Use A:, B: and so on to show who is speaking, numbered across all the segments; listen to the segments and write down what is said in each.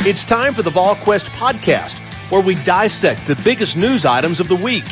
A: It's time for the Volquest podcast, where we dissect the biggest news items of the week.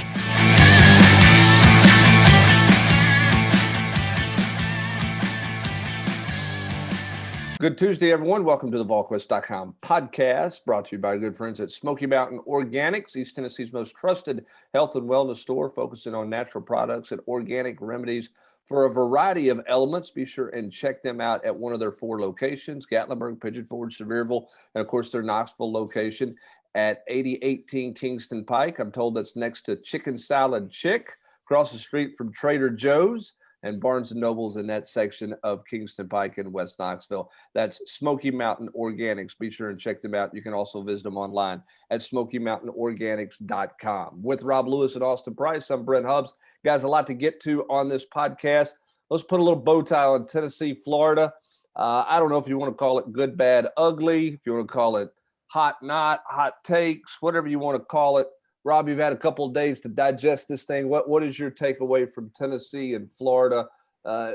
B: Good Tuesday, everyone. Welcome to the Volquest.com podcast, brought to you by good friends at Smoky Mountain Organics, East Tennessee's most trusted health and wellness store, focusing on natural products and organic remedies for a variety of elements. Be sure and check them out at one of their 4 locations, Gatlinburg, Pigeon Forge, Sevierville, and of course their Knoxville location at 8018 Kingston Pike. I'm told that's next to Chicken Salad Chick, across the street from Trader Joe's and Barnes & Noble's in that section of Kingston Pike in West Knoxville. That's Smoky Mountain Organics. Be sure and check them out. You can also visit them online at SmokyMountainOrganics.com. With Rob Lewis and Austin Price, I'm Brent Hubbs. Guys, a lot to get to on this podcast. Let's put a little bow tie on Tennessee, Florida. I don't know if you want to call it good, bad, ugly, if you want to call it hot, not, hot takes, whatever you want to call it. Rob, you've had a couple of days to digest this thing. What is your takeaway from Tennessee and Florida?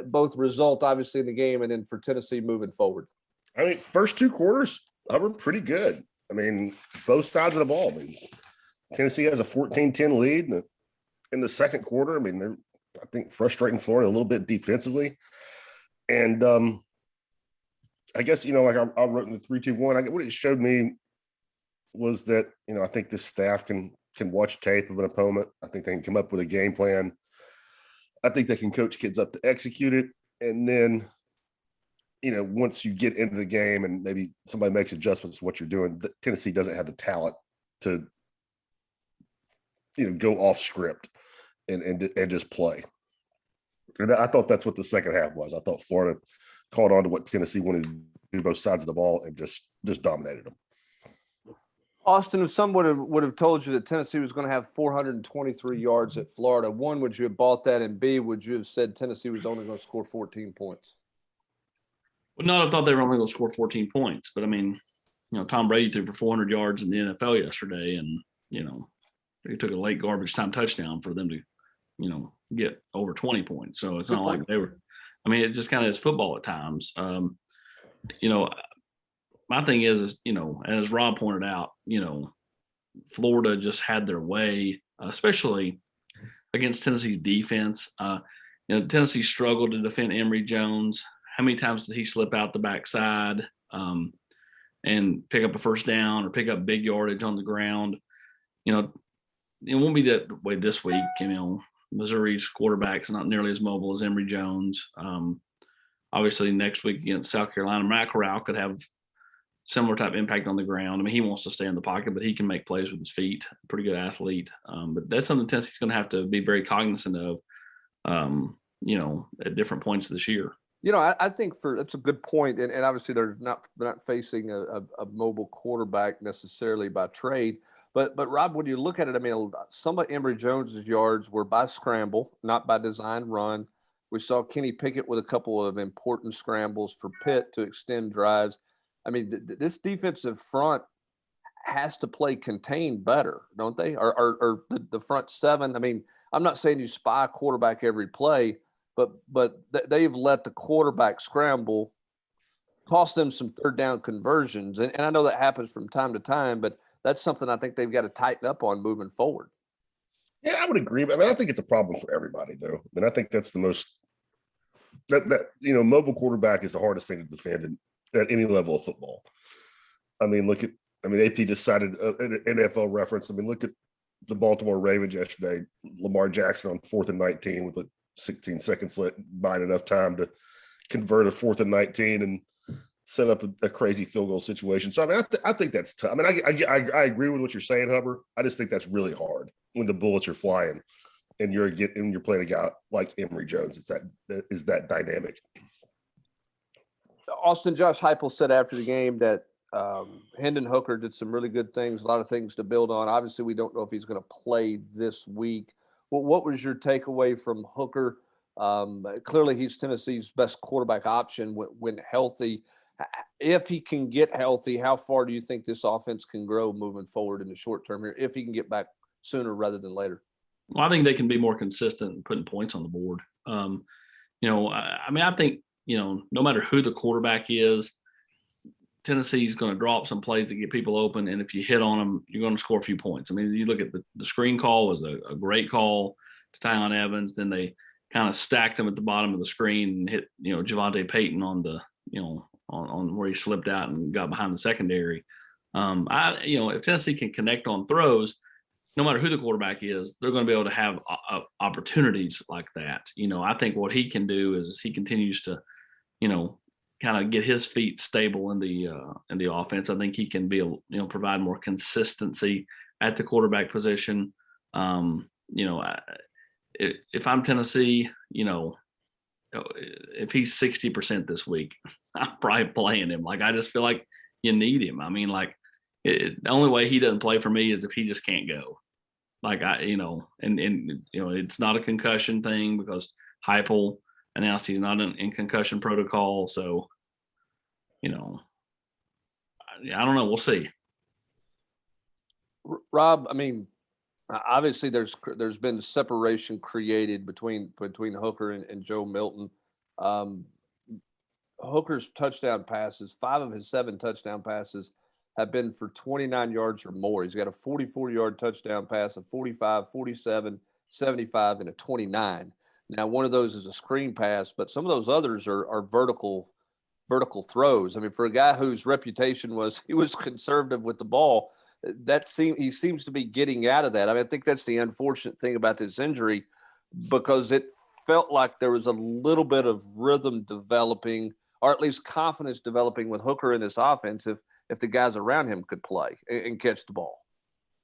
B: Both result, obviously, in the game, and then for Tennessee moving forward.
C: I mean, first 2 quarters, were pretty good. I mean, both sides of the ball. I mean, Tennessee has a 14-10 lead in the second quarter. I mean, they're, I think, frustrating Florida a little bit defensively. And I guess, like I wrote in the 3-2-1, what it showed me was that, I think this staff can watch tape of an opponent. I think they can come up with a game plan. I think they can coach kids up to execute it. And then, once you get into the game and maybe somebody makes adjustments to what you're doing, Tennessee doesn't have the talent to, go off script and just play. And I thought that's what the second half was. I thought Florida caught on to what Tennessee wanted to do, both sides of the ball, and just dominated them.
B: Austin, if someone would have told you that Tennessee was going to have 423 yards at Florida, one, would you have bought that? And B, would you have said Tennessee was only going to score 14 points?
D: Would not have thought they were only going to score 14 points. But, I mean, Tom Brady threw for 400 yards in the NFL yesterday, and, they took a late garbage time touchdown for them to, get over 20 points. So it's not like they were – I mean, it just kind of is football at times. My thing is, as Rob pointed out, Florida just had their way, especially against Tennessee's defense. Tennessee struggled to defend Emory Jones. How many times did he slip out the backside and pick up a first down or pick up big yardage on the ground? It won't be that way this week. Missouri's quarterback's not nearly as mobile as Emory Jones. Obviously, next week against South Carolina, Matt Corral could have similar type impact on the ground. I mean, he wants to stay in the pocket, but he can make plays with his feet. Pretty good athlete. But that's something Tennessee's going to have to be very cognizant of, at different points this year.
B: I think that's a good point. And obviously they're not facing a mobile quarterback necessarily by trade. But Rob, when you look at it, I mean, some of Emory Jones's yards were by scramble, not by design run. We saw Kenny Pickett with a couple of important scrambles for Pitt to extend drives. I mean, this defensive front has to play contained better, don't they? Or the front seven. I mean, I'm not saying you spy a quarterback every play, but they've let the quarterback scramble cost them some third down conversions. And I know that happens from time to time, but that's something I think they've got to tighten up on moving forward.
C: Yeah, I would agree. I mean, I think it's a problem for everybody, though. I mean, I think that's the most mobile quarterback is the hardest thing to defend at any level of football. I mean, AP just cited an NFL reference. I mean, look at the Baltimore Ravens yesterday. Lamar Jackson on 4th and 19 with 16 seconds left, buying enough time to convert a 4th and 19 and set up a crazy field goal situation. So, I mean, I think that's tough. I mean, I agree with what you're saying, Hubbard. I just think that's really hard when the bullets are flying and you're playing a guy like Emory Jones. It's that dynamic.
B: Austin, Josh Heupel said after the game that Hendon Hooker did some really good things, a lot of things to build on. Obviously, we don't know if he's going to play this week. Well, what was your takeaway from Hooker? Clearly, he's Tennessee's best quarterback option when healthy. If he can get healthy, how far do you think this offense can grow moving forward in the short term here, if he can get back sooner rather than later?
D: Well, I think they can be more consistent in putting points on the board. I think, no matter who the quarterback is, Tennessee's going to draw up some plays to get people open, and if you hit on them, you're going to score a few points. I mean, you look at the screen call was a great call to Tylen Evans. Then they kind of stacked him at the bottom of the screen and hit, Javonte Payton on the, on where he slipped out and got behind the secondary. If Tennessee can connect on throws, no matter who the quarterback is, they're going to be able to have opportunities like that. I think what he can do is he continues to, kind of get his feet stable in the offense. I think he can provide more consistency at the quarterback position. If I'm Tennessee, if he's 60% this week, I'm probably playing him. Like, I just feel like you need him. I mean, like, the only way he doesn't play for me is if he just can't go. Like, it's not a concussion thing because Heupel announced he's not in concussion protocol. So, I don't know. We'll see.
B: Rob, I mean, obviously there's been separation created between Hooker and Joe Milton. Hooker's touchdown passes, 5 of his 7 touchdown passes have been for 29 yards or more. He's got a 44-yard touchdown pass, a 45, 47, 75, and a 29. Now, one of those is a screen pass, but some of those others are vertical throws. I mean, for a guy whose reputation was he was conservative with the ball, he seems to be getting out of that. I mean, I think that's the unfortunate thing about this injury, because it felt like there was a little bit of rhythm developing, or at least confidence developing with Hooker in this offense if the guys around him could play and catch the ball.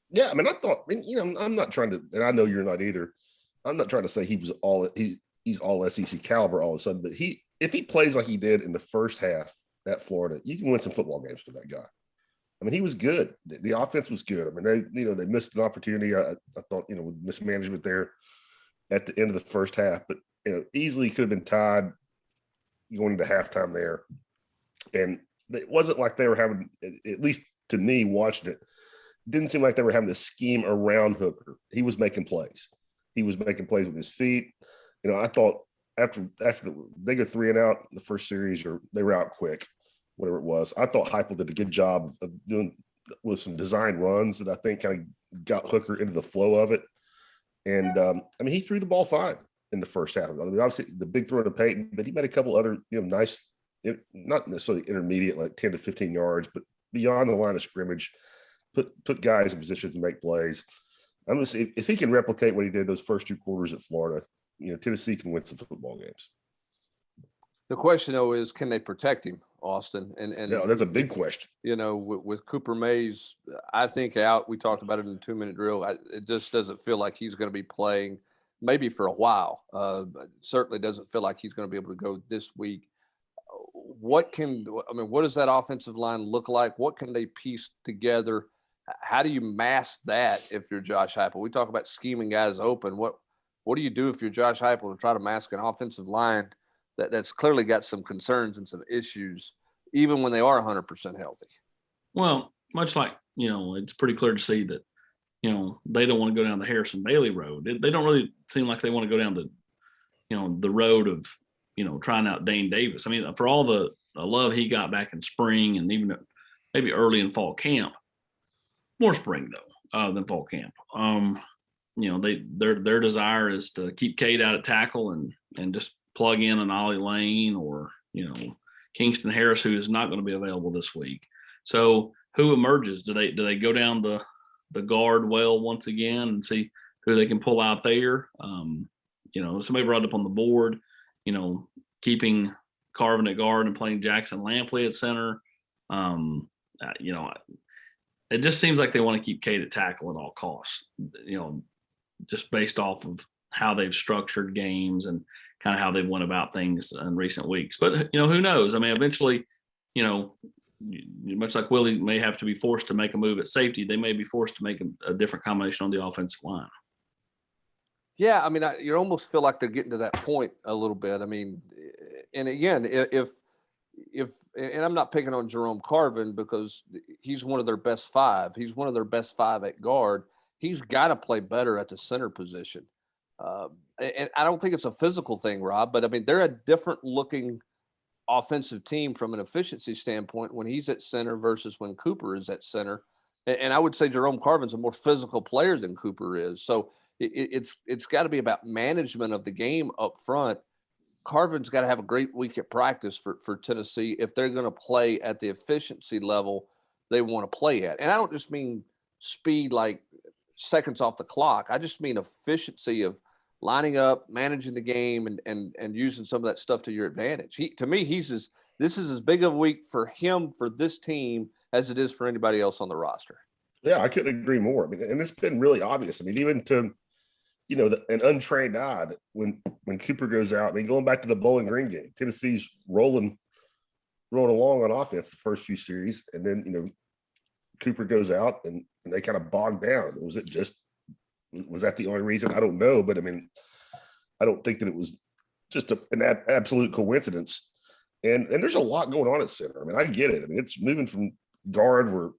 C: Yeah, I mean, I'm not trying to, and I know you're not either. I'm not trying to say he's all SEC caliber all of a sudden, but if he plays like he did in the first half at Florida, you can win some football games with that guy. I mean, he was good. The offense was good. I mean, they missed an opportunity. I thought, with mismanagement there at the end of the first half, but easily could have been tied going into halftime there. And it wasn't like they were having, at least to me watching it, didn't seem like they were having to scheme around Hooker. He was making plays. He was making plays with his feet. I thought after they go 3 and out in the first series, or they were out quick, whatever it was, I thought Heupel did a good job of doing with some design runs that I think kind of got Hooker into the flow of it. And he threw the ball fine in the first half. I mean, obviously the big throw to Payton, but he made a couple other, nice, not necessarily intermediate, like 10 to 15 yards, but beyond the line of scrimmage, put guys in position to make plays. If he can replicate what he did those first 2 quarters at Florida, Tennessee can win some football games.
B: The question, though, is can they protect him, Austin? And
C: that's a big question.
B: With Cooper Mays, I think out. We talked about it in the 2-minute drill. It just doesn't feel like he's going to be playing maybe for a while. But certainly doesn't feel like he's going to be able to go this week. What does that offensive line look like? What can they piece together? How do you mask that if you're Josh Heupel? We talk about scheming guys open. What do you do if you're Josh Heupel to try to mask an offensive line that's clearly got some concerns and some issues, even when they are 100% healthy?
D: Well, much like, it's pretty clear to see that, they don't want to go down the Harrison Bailey road. They don't really seem like they want to go down the road of, trying out Dane Davis. I mean, for all the love he got back in spring and even maybe early in fall camp, more spring though than fall camp. Their desire is to keep Cade out at tackle and just plug in an Ollie Lane or, Kingston Harris, who is not going to be available this week. So who emerges? Do they go down the guard well once again and see who they can pull out there? Somebody brought up on the board, keeping Carvin at guard and playing Jackson Lampley at center. It just seems like they want to keep Cade at tackle at all costs, just based off of how they've structured games and kind of how they've went about things in recent weeks. But, who knows? I mean, eventually, much like Willie may have to be forced to make a move at safety, they may be forced to make a different combination on the offensive line.
B: Yeah, I mean, you almost feel like they're getting to that point a little bit. I mean, and again, if and I'm not picking on Jerome Carvin because he's one of their best 5. He's one of their best 5 at guard. He's got to play better at the center position. And I don't think it's a physical thing, Rob, but I mean, they're a different looking offensive team from an efficiency standpoint when he's at center versus when Cooper is at center. And I would say Jerome Carvin's a more physical player than Cooper is. So it's got to be about management of the game up front. Carvin's got to have a great week at practice for Tennessee if they're going to play at the efficiency level they want to play at. And I don't just mean speed like seconds off the clock. I just mean efficiency of lining up, managing the game, and using some of that stuff to your advantage. This is as big of a week for him, for this team, as it is for anybody else on the roster.
C: Yeah, I couldn't agree more. I mean, and it's been really obvious. I mean, even to, an untrained eye, that when Cooper goes out, I mean, going back to the Bowling Green game, Tennessee's rolling along on offense the first few series, and then, Cooper goes out and they kind of bogged down. Was that the only reason? I don't know, but I mean, I don't think that it was just an absolute coincidence. And there's a lot going on at center. I mean, I get it. I mean, it's moving from guard where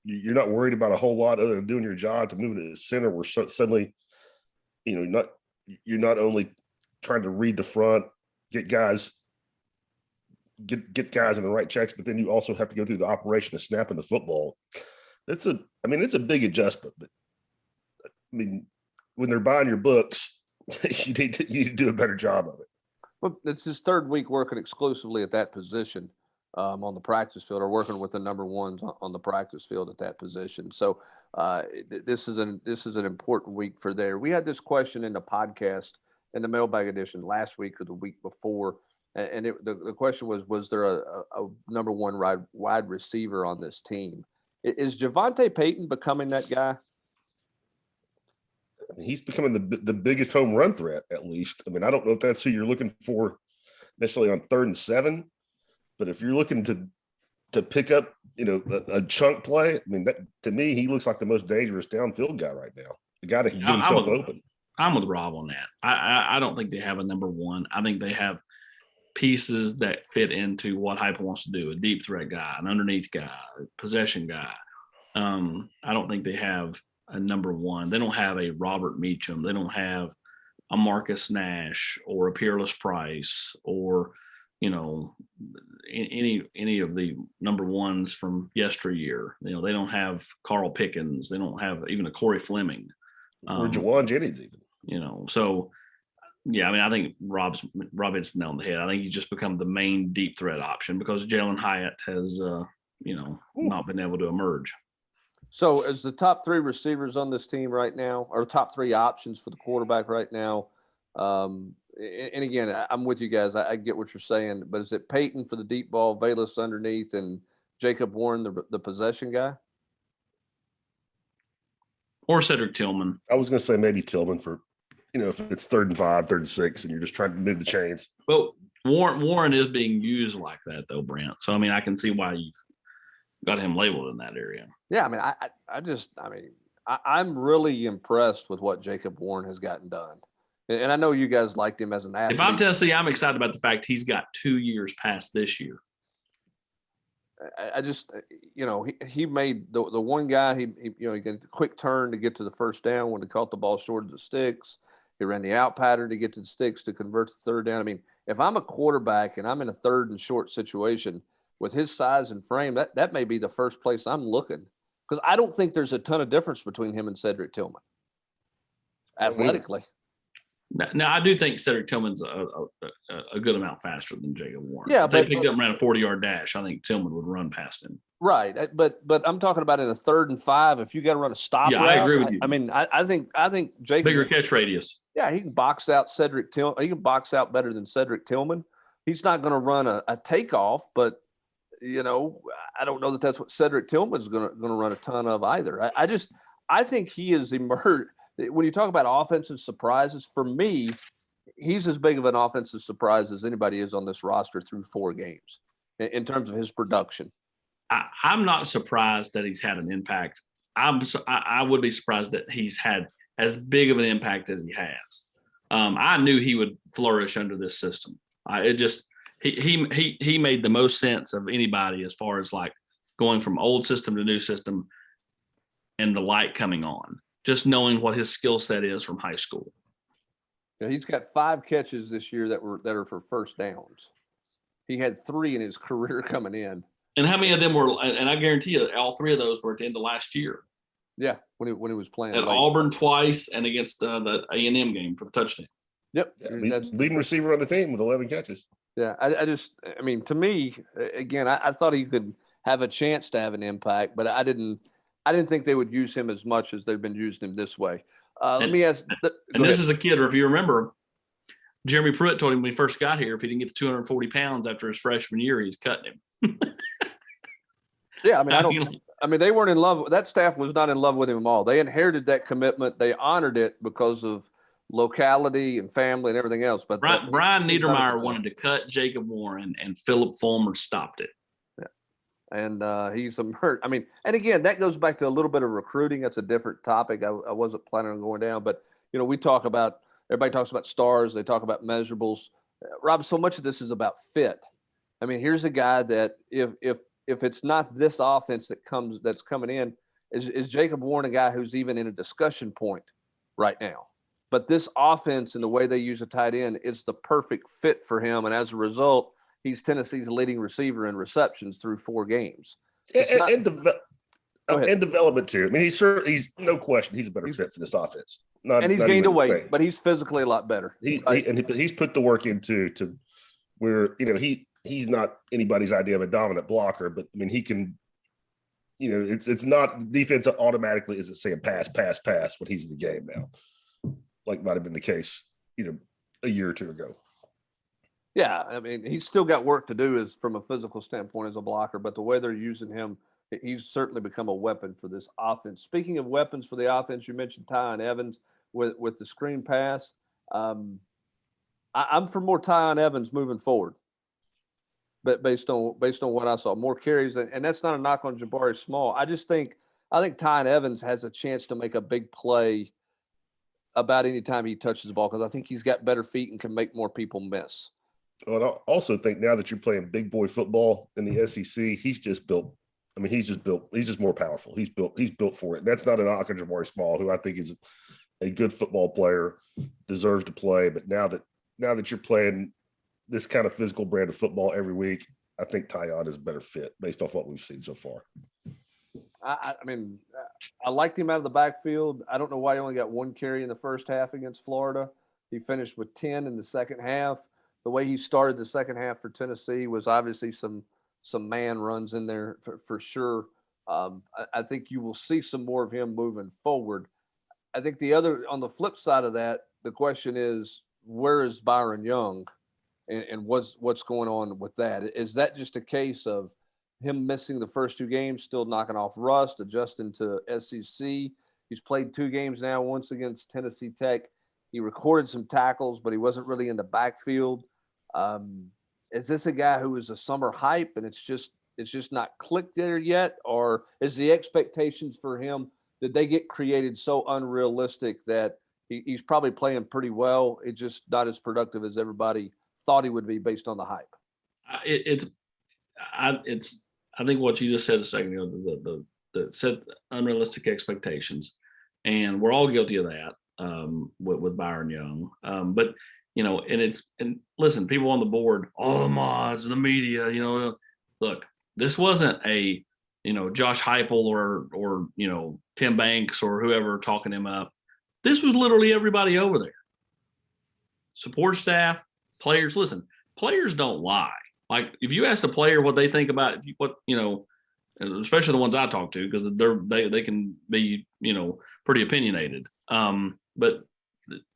C: you're not worried about a whole lot other than doing your job to moving to the center where suddenly, you're not only trying to read the front, get guys in the right checks, but then you also have to go through the operation of snapping the football. It's a big adjustment, but I mean, when they're buying your books, you need to do a better job of it.
B: Well, it's his third week working exclusively at that position on the practice field, or working with the number ones on the practice field at that position. So this is an important week for there. We had this question in the podcast in the mailbag edition last week or the week before, and the question was there a number one wide receiver on this team? Is Javonte Payton becoming that guy?
C: He's becoming the biggest home run threat, at least. I mean, I don't know if that's who you're looking for necessarily on 3rd and 7, but if you're looking to pick up, a chunk play, I mean, that to me, he looks like the most dangerous downfield guy right now. The guy that can get himself open.
D: I'm with Rob on that. I don't think they have a number one. I think they have pieces that fit into what Heupel wants to do: a deep threat guy, an underneath guy, a possession guy. I don't think they have a number one. They don't have a Robert Meacham. They don't have a Marcus Nash or a Peerless Price or, any of the number ones from yesteryear. They don't have Carl Pickens. They don't have even a Corey Fleming.
C: Or Jawan Jennings even.
D: So yeah, I mean, I think Rob hits the nail on the head. I think he's just become the main deep threat option because Jalen Hyatt has, not been able to emerge.
B: So as the top 3 receivers on this team right now, or top 3 options for the quarterback right now, and again, I'm with you guys. I get what you're saying, but is it Peyton for the deep ball, Valus underneath, and Jacob Warren, the possession guy?
D: Or Cedric Tillman?
C: I was going to say maybe Tillman for, if it's 3rd and 5, 3rd and 6, and you're just trying to move the chains.
D: Well, Warren is being used like that though, Brent. So, I mean, I can see why you got him labeled in that area.
B: Yeah, I mean, I'm really impressed with what Jacob Warren has gotten done. And I know you guys liked him as an athlete.
D: If I'm Tennessee, I'm excited about the fact he's got 2 years past this year.
B: I just, he made the one guy, he got a quick turn to get to the first down when he caught the ball short of the sticks. He ran the out pattern to get to the sticks to convert to 3rd down. I mean, if I'm a quarterback and I'm in a 3rd and short situation with his size and frame, that may be the first place I'm looking, because I don't think there's a ton of difference between him and Cedric Tillman athletically.
D: Now, I do think Cedric Tillman's a good amount faster than Jacob Warren.
B: Yeah,
D: if they picked up around a 40-yard dash, I think Tillman would run past him.
B: Right, but I'm talking about in a 3rd and 5. If you got to run a stop route,
D: I agree with you.
B: I mean, I think Jacob,
D: bigger catch radius.
B: Yeah, he can box out Cedric Tillman. He can box out better than Cedric Tillman. He's not going to run a takeoff, but I don't know that that's what Cedric Tillman's going to run a ton of either. I think he has emerged. When you talk about offensive surprises, for me, he's as big of an offensive surprise as anybody is on this roster through 4 games in terms of his production.
D: I'm not surprised that he's had an impact. I would be surprised that he's had as big of an impact as he has. I knew he would flourish under this system. He made the most sense of anybody as far as like going from old system to new system and the light coming on. Just knowing what his skill set is from high school.
B: Yeah, he's got 5 catches this year that are for first downs. He had 3 in his career coming in.
D: And how many of them were? And I guarantee you, all 3 of those were at the end of last year.
B: Yeah, when he was playing
D: At
B: late.
D: Auburn twice and against the A&M game for the touchdown.
B: Yep,
C: Yeah, leading receiver on the team with 11 catches.
B: Yeah, I mean, to me, again, I thought he could have a chance to have an impact, but I didn't think they would use him as much as they've been using him this way. Let me ask.
D: And this is a kid, or if you remember, Jeremy Pruitt told him when he first got here, if he didn't get to 240 pounds after his freshman year, he's cutting him.
B: Yeah, I mean, they weren't in love. That staff was not in love with him at all. They inherited that commitment. They honored it because of locality and family and everything else. But
D: Brian Niedermeyer wanted to cut Jacob Warren, and Philip Fulmer stopped it.
B: Yeah, and he's hurt. I mean, and again, that goes back to a little bit of recruiting. That's a different topic. I wasn't planning on going down, but we talk about. Everybody talks about stars. They talk about measurables. Rob, so much of this is about fit. I mean, here's a guy that if it's not this offense that's coming in, is Jacob Warren a guy who's even in a discussion point right now? But this offense and the way they use a tight end, it's the perfect fit for him. And as a result, he's Tennessee's leading receiver in receptions through 4 games.
C: And development too. I mean, he's no question he's a better fit for this offense.
B: He's gained a weight, but he's physically a lot better.
C: He's put the work into to where he's not anybody's idea of a dominant blocker, but I mean he can. It's not defense automatically isn't saying pass when he's in the game now, like might have been the case a year or 2 ago.
B: Yeah, I mean he's still got work to do from a physical standpoint as a blocker, but the way they're using him, he's certainly become a weapon for this offense. Speaking of weapons for the offense, you mentioned Tyon Evans with the screen pass. I'm for more Tyon Evans moving forward, but based on what I saw, more carries, and that's not a knock on Jabari Small. I think Tyon Evans has a chance to make a big play about any time he touches the ball because I think he's got better feet and can make more people miss.
C: Well, and I also think now that you're playing big boy football in the SEC, he's just built. I mean, he's just more powerful. He's built for it. And that's not an knock on Jabari Small, who I think is a good football player, deserves to play. But now that you're playing this kind of physical brand of football every week, I think Tyon is a better fit based off what we've seen so far.
B: I mean, I liked him out of the backfield. I don't know why he only got 1 carry in the first half against Florida. He finished with 10 in the second half. The way he started the second half for Tennessee was obviously some man runs in there for sure. I think you will see some more of him moving forward. I think on the flip side of that, the question is, where is Byron Young and what's going on with that? Is that just a case of him missing the first 2 games, still knocking off rust, adjusting to SEC? He's played 2 games now, once against Tennessee Tech. He recorded some tackles, but he wasn't really in the backfield. Is this a guy who is a summer hype and it's just not clicked there yet? Or is the expectations for him, did they get created so unrealistic that he's probably playing pretty well? It's just not as productive as everybody thought he would be based on the hype.
D: I think what you just said a second ago, the set unrealistic expectations, and we're all guilty of that with Byron Young. But and listen, people on the board, all the mods and the media, look, this wasn't a Josh Heupel or Tim Banks or whoever talking him up. This was literally everybody over there. Support staff, players. Listen, players don't lie. Like if you ask the player what they think about especially the ones I talk to, because they can be pretty opinionated. But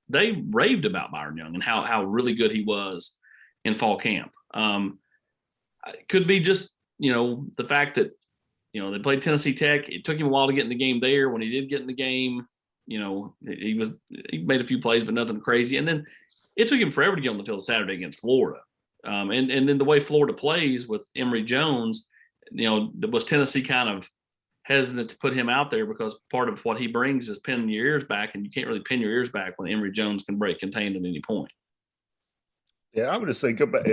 D: they raved about Byron Young and how really good he was in fall camp. It could be just the fact that they played Tennessee Tech. It took him a while to get in the game there. When he did get in the game, he made a few plays, but nothing crazy. And then it took him forever to get on the field Saturday against Florida. And then the way Florida plays with Emory Jones, was Tennessee kind of hesitant to put him out there because part of what he brings is pinning your ears back, and you can't really pin your ears back when Emory Jones can break contained at any point.
C: Yeah, I would just say go back.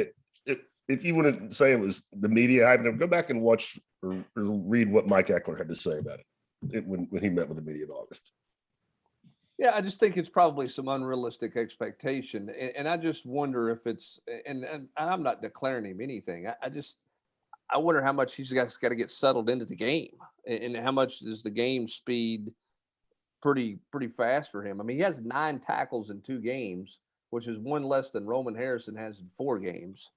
C: If you want to say it was the media, I'd go back and watch or read what Mike Eckler had to say about it when he met with the media in August.
B: Yeah, I just think it's probably some unrealistic expectation, and I just wonder if it's. And I'm not declaring him anything. I wonder how much he's got to get settled into the game, and how much is the game speed pretty fast for him. I mean, he has 9 tackles in 2 games, which is one less than Roman Harrison has in 4 games.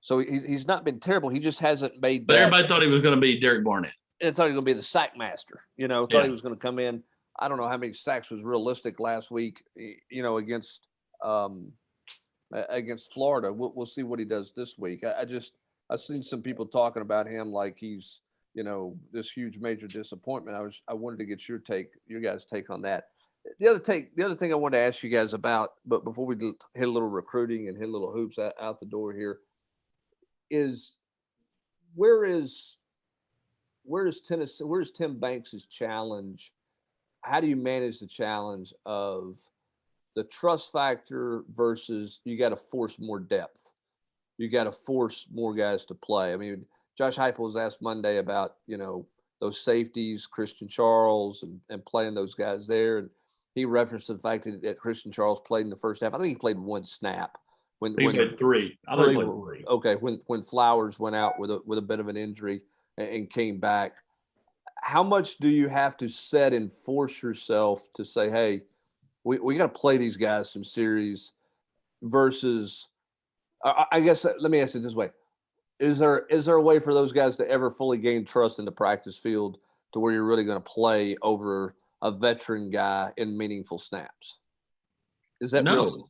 B: So he's not been terrible. He just hasn't made
D: But
B: that.
D: everybody thought he was going to be Derek Barnett.
B: I thought he was going to be the sack master. Thought he was going to come in. I don't know how many sacks was realistic last week. Against Florida. We'll see what he does this week. I've seen some people talking about him like he's this huge major disappointment. I wanted to get your guys' take on that. The other thing I wanted to ask you guys about, but before we hit a little recruiting and hit a little hoops out the door here, is where is Tennessee? Where's Tim Banks' challenge? How do you manage the challenge of the trust factor versus you got to force more depth? You got to force more guys to play. I mean, Josh Heupel was asked Monday about, those safeties, Christian Charles, and playing those guys there. And he referenced the fact that Christian Charles played in the first half. I think he played 1 snap.
D: He played 3. I thought he played 3.
B: Okay, when Flowers went out with a bit of an injury and came back. How much do you have to set and force yourself to say, hey, we got to play these guys some series versus I guess let me ask it this way. Is there a way for those guys to ever fully gain trust in the practice field to where you're really going to play over a veteran guy in meaningful snaps? Is that
D: no?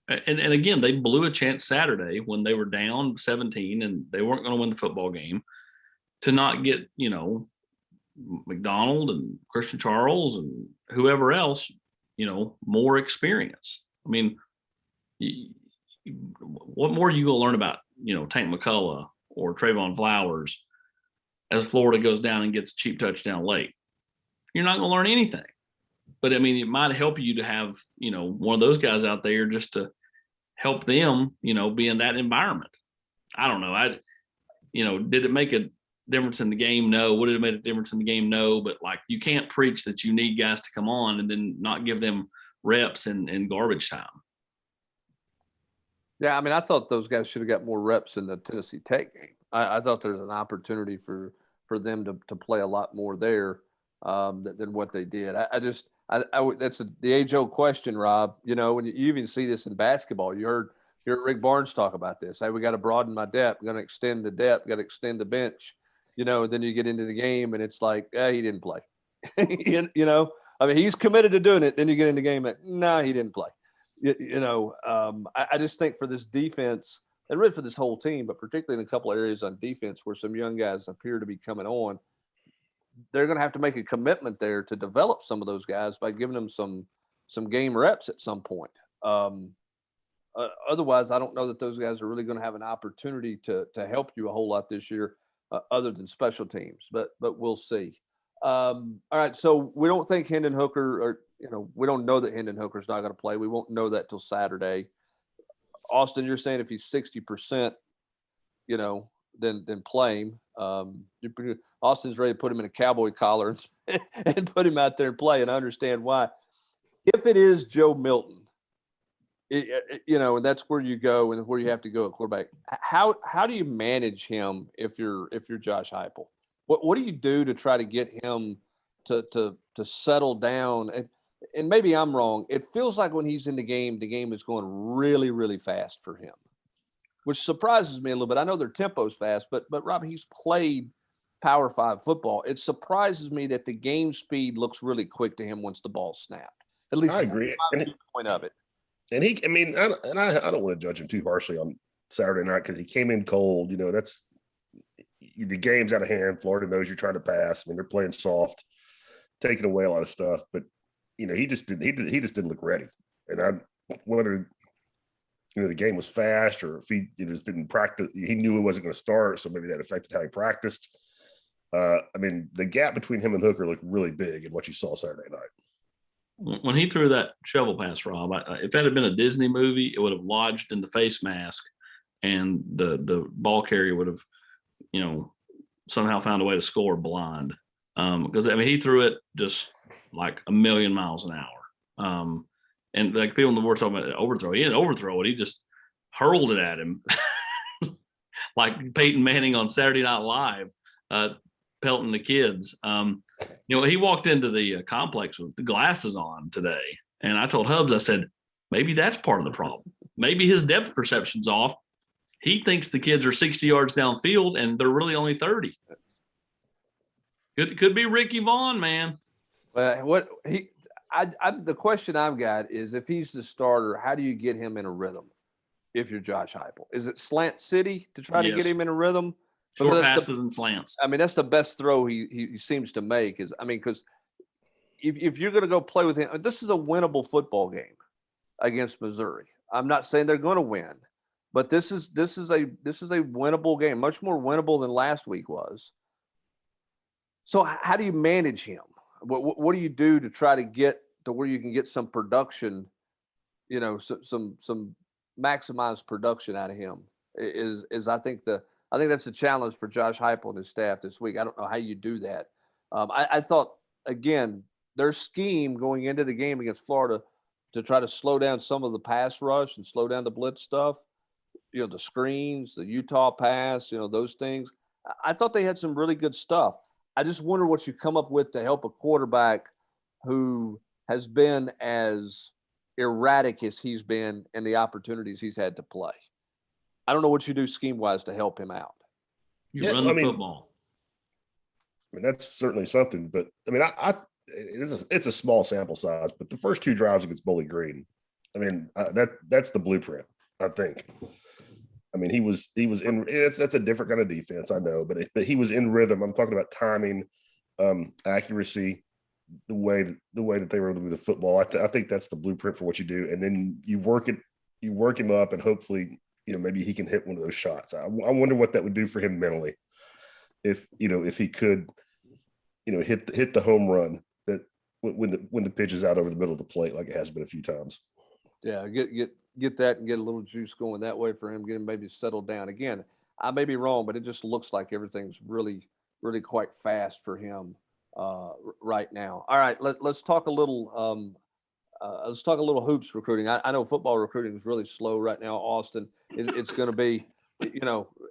D: And again, they blew a chance Saturday when they were down 17 and they weren't going to win the football game to not get, McDonald and Christian Charles and whoever else, more experience. I mean, what more are you going to learn about, Tank McCullough or Trayvon Flowers as Florida goes down and gets a cheap touchdown late? You're not going to learn anything. But I mean, it might help you to have, one of those guys out there just to help them, be in that environment. I don't know. Did it make a difference in the game? No. Would it have made a difference in the game? No. But you can't preach that you need guys to come on and then not give them reps in garbage time.
B: Yeah, I mean, I thought those guys should have got more reps in the Tennessee Tech game. I thought there's an opportunity for them to play a lot more there than what they did. That's the age-old question, Rob. When you even see this in basketball, you heard Rick Barnes talk about this. Hey, we got to broaden my depth. We're going to extend the depth. Got to extend the bench. Then you get into the game and it's like, he didn't play. I mean, he's committed to doing it. Then you get in the game and no, he didn't play. I just think for this defense and really for this whole team, but particularly in a couple of areas on defense where some young guys appear to be coming on, they're going to have to make a commitment there to develop some of those guys by giving them some game reps at some point. Otherwise, I don't know that those guys are really going to have an opportunity to help you a whole lot this year, other than special teams. But we'll see. All right, so we don't think Hendon Hooker, we don't know that Hendon Hooker's not going to play. We won't know that till Saturday. Austin, you're saying if he's 60%, then play him. Austin's ready to put him in a cowboy collar and put him out there and play, and I understand why. If it is Joe Milton, and that's where you go and where you have to go at quarterback. How do you manage him if you're Josh Heupel? What do you do to try to get him to settle down? And maybe I'm wrong. It feels like when he's in the game is going really, really fast for him, which surprises me a little bit. I know their tempo's fast, but Rob, he's played Power 5 football. It surprises me that the game speed looks really quick to him once the ball's snapped. At least
C: I agree.
B: That's my point of it.
C: And I don't want to judge him too harshly on Saturday night because he came in cold. That's the game's out of hand. Florida knows you're trying to pass. I mean, they're playing soft, taking away a lot of stuff. But he just didn't look ready. And whether the game was fast or if he just didn't practice, he knew he wasn't going to start, so maybe that affected how he practiced. I mean, the gap between him and Hooker looked really big in what you saw Saturday night.
D: When he threw that shovel pass, Rob, if that had been a Disney movie, it would have lodged in the face mask, and the ball carrier would have, somehow found a way to score blind. Because he threw it just like a million miles an hour. And like people in the war talking about overthrow, he didn't overthrow it. He just hurled it at him, like Peyton Manning on Saturday Night Live, pelting the kids. He walked into the complex with the glasses on today, and I told Hubbs, I said, maybe that's part of the problem. Maybe his depth perception's off. He thinks the kids are 60 yards downfield, and they're really only 30. Could be Ricky Vaughn, man.
B: The question I've got is, if he's the starter, how do you get him in a rhythm? If you're Josh Heupel, is it slant city to try to get him in a rhythm?
D: Short passes and slants.
B: I mean, that's the best throw he seems to make. Because if you're going to go play with him, this is a winnable football game against Missouri. I'm not saying they're going to win, but this is a winnable game, much more winnable than last week was. So how do you manage him? What do you do to try to get to where you can get some production, some maximized production out of him? I think that's a challenge for Josh Heupel and his staff this week. I don't know how you do that. I thought, again, their scheme going into the game against Florida to try to slow down some of the pass rush and slow down the blitz stuff, the screens, the Utah pass, those things. I thought they had some really good stuff. I just wonder what you come up with to help a quarterback who has been as erratic as he's been and the opportunities he's had to play. I don't know what you do scheme-wise to help him out.
D: You run the football.
C: I mean, that's certainly something. But, I mean, it's a small sample size. But the first two drives against Bowling Green, I mean, that's the blueprint, I think. I mean, he was in. That's a different kind of defense, I know, but he was in rhythm. I'm talking about timing, accuracy, the way that they were able to do the football. I think that's the blueprint for what you do, and then you work him up, and hopefully, maybe he can hit one of those shots. I wonder what that would do for him mentally, if he could, hit the home run that when the pitch is out over the middle of the plate, like it has been a few times.
B: Yeah, get that and get a little juice going that way for him, get him maybe settled down. Again, I may be wrong, but it just looks like everything's really, really quite fast for him right now. All right, let's talk a little. Let's talk a little hoops recruiting. I know football recruiting is really slow right now. Austin, it's going to be,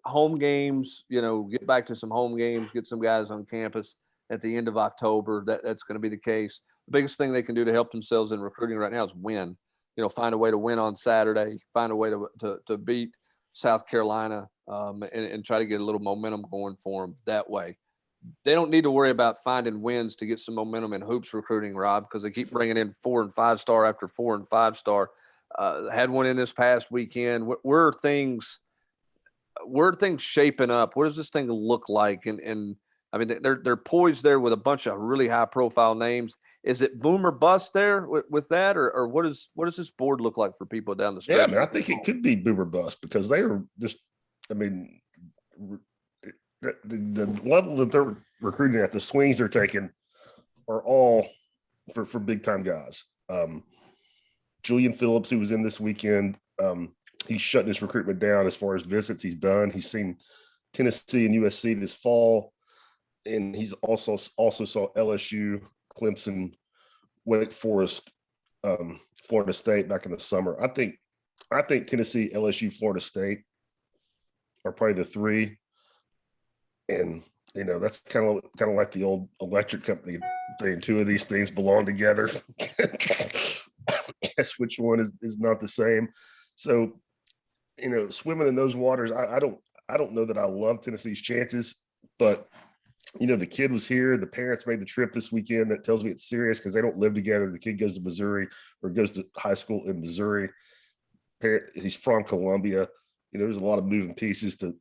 B: home games. Get back to some home games. Get some guys on campus at the end of October. That's going to be the case. The biggest thing they can do to help themselves in recruiting right now is win. Find a way to win on Saturday, find a way to beat South Carolina, and try to get a little momentum going for them that way. They don't need to worry about finding wins to get some momentum in hoops recruiting, Rob, because they keep bringing in 4 and 5 star after 4 and 5 star. Had one in this past weekend. Where are things shaping up? What does this thing look like? And I mean, they're poised there with a bunch of really high profile names. Is it boom or bust there with that, or what does this board look like for people down the stretch?
C: Yeah, I mean, I think it could be boom or bust because they are just, I mean, the level that they're recruiting at, the swings they're taking are all for big time guys. Julian Phillips, who was in this weekend, he's shutting his recruitment down as far as visits he's done. He's seen Tennessee and USC this fall, and he's also saw LSU, Clemson, Wake Forest, Florida State back in the summer. I think Tennessee, LSU, Florida State are probably the three. And that's kind of like the old electric company thing. Two of these things belong together. Guess which one is not the same. So, swimming in those waters, I don't know that I love Tennessee's chances, but the kid was here. The parents made the trip this weekend. That tells me it's serious because they don't live together. The kid goes to Missouri or goes to high school in Missouri. He's from Columbia. There's a lot of moving pieces to,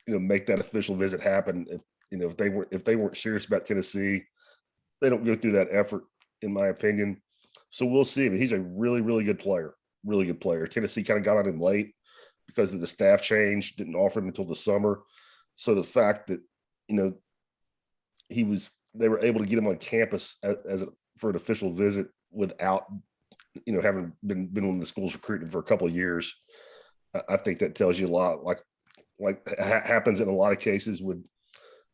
C: make that official visit happen. If they weren't serious about Tennessee, they don't go through that effort, in my opinion. So we'll see. But he's a really, really good player. Really good player. Tennessee kind of got on him late because of the staff change. Didn't offer him until the summer. So the fact that they were able to get him on campus for an official visit without having been one of the schools recruiting for a couple of years. I think that tells you a lot. Like happens in a lot of cases with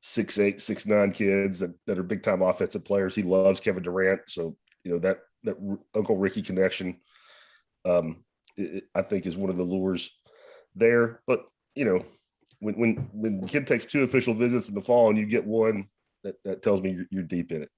C: 6'8", 6'9" kids that are big time offensive players. He loves Kevin Durant, so that Uncle Ricky connection, I think is one of the lures there. But when the kid takes 2 official visits in the fall and you get one, that tells me you're deep in it.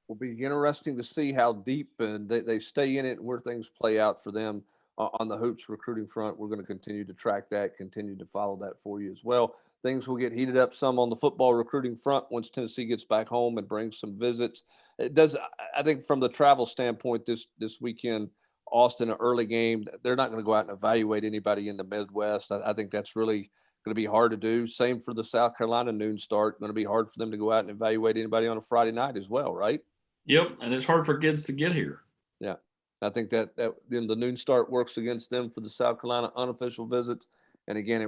B: Will be interesting to see how deep and they stay in it and where things play out for them on the hoops recruiting front. We're going to continue to track that, continue to follow that for you as well. Things will get heated up some on the football recruiting front once Tennessee gets back home and brings some visits. It does, I think, from the travel standpoint, this weekend, Austin, an early game, they're not going to go out and evaluate anybody in the Midwest. I think that's really going to be hard to do. Same for the South Carolina noon start. Going to be hard for them to go out and evaluate anybody on a Friday night as well, right?
D: Yep, and it's hard for kids to get here.
B: Yeah, I think that the noon start works against them for the South Carolina unofficial visits, and again,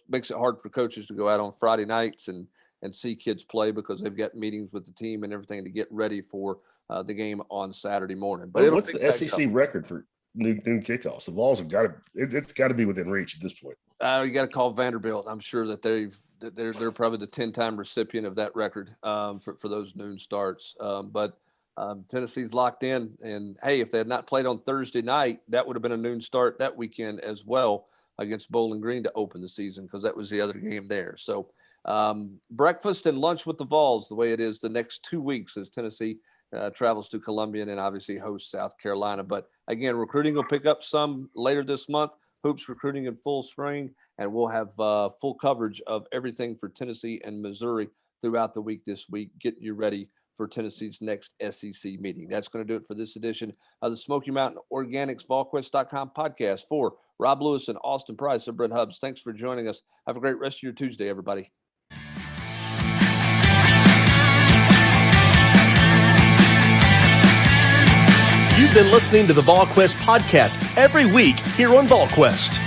B: makes it hard for coaches to go out on Friday nights and see kids play because they've got meetings with the team and everything to get ready for the game on Saturday morning. But
C: what's the SEC record for noon kickoffs? The Vols have got to it's got to be within reach at this point.
B: You got to call Vanderbilt. I'm sure that they're probably the 10-time recipient of that record for those noon starts. But Tennessee's locked in. And hey, if they had not played on Thursday night, that would have been a noon start that weekend as well against Bowling Green to open the season because that was the other game there. So breakfast and lunch with the Vols, the way it is the next 2 weeks as Tennessee travels to Columbia and obviously hosts South Carolina. But again, recruiting will pick up some later this month. Hoops recruiting in full spring, and we'll have full coverage of everything for Tennessee and Missouri throughout the week this week. Get you ready for Tennessee's next SEC meeting. That's going to do it for this edition of the Smoky Mountain Organics Volquest.com podcast. For Rob Lewis and Austin Price, I'm Brent Hubbs. Thanks for joining us. Have a great rest of your Tuesday, everybody.
A: You've been listening to the Volquest podcast every week here on Volquest.